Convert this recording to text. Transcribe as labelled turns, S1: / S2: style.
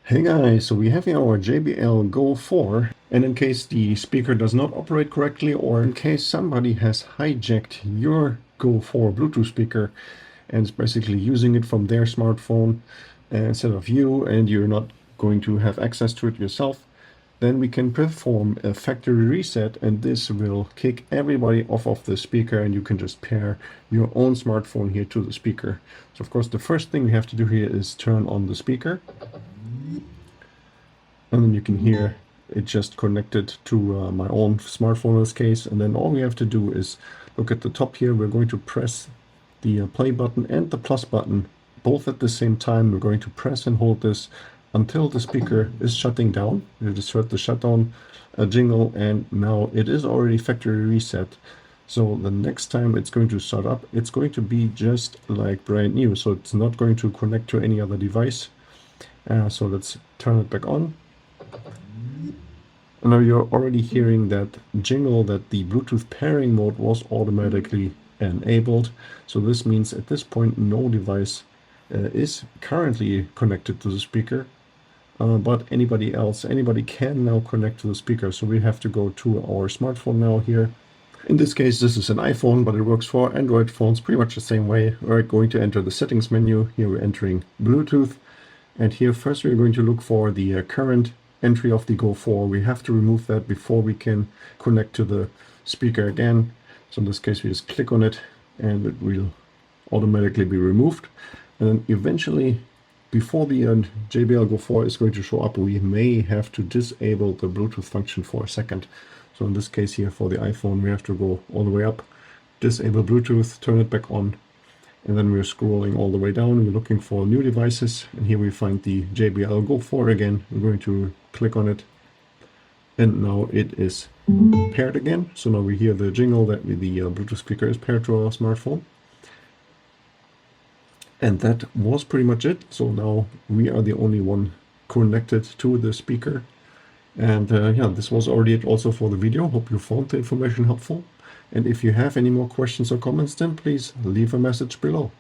S1: Hey guys, so we have here our JBL GO4, and in case the speaker does not operate correctly, or in case somebody has hijacked your GO4 Bluetooth speaker and is basically using it from their smartphone instead of you, and you're not going to have access to it yourself, then we can perform a factory reset, and this will kick everybody off of the speaker, and you can just pair your own smartphone here to the speaker. So of course the first thing we have to do here is turn on the speaker. And then you can hear it just connected to my own smartphone in this case. And then all we have to do is look at the top here. We're going to press the play button and the plus button both at the same time. We're going to press and hold this until the speaker is shutting down. You just heard the shutdown jingle, and now it is already factory reset. So the next time it's going to start up, it's going to be just like brand new. So it's not going to connect to any other device. So let's turn it back on. Now you're already hearing that jingle that the Bluetooth pairing mode was automatically enabled. So this means at this point no device is currently connected to the speaker, but anybody can now connect to the speaker. So we have to go to our smartphone now here. In this case, this is an iPhone, but it works for Android phones pretty much the same way. We're going to enter the settings menu. Here we're entering Bluetooth. And here first we're going to look for the current entry of the GO4. We have to remove that before we can connect to the speaker again. So in this case we just click on it and it will automatically be removed. And then eventually, before the JBL GO4 is going to show up, we may have to disable the Bluetooth function for a second. So in this case here for the iPhone, we have to go all the way up, disable Bluetooth, turn it back on, and then we're scrolling all the way down. We're looking for new devices, and here we find the JBL GO4 again. We're going to click on it, and now it is paired again. So now we hear the jingle that the Bluetooth speaker is paired to our smartphone. And that was pretty much it. So now we are the only one connected to the speaker. And yeah, this was already it also for the video. Hope you found the information helpful. And if you have any more questions or comments, then please leave a message below.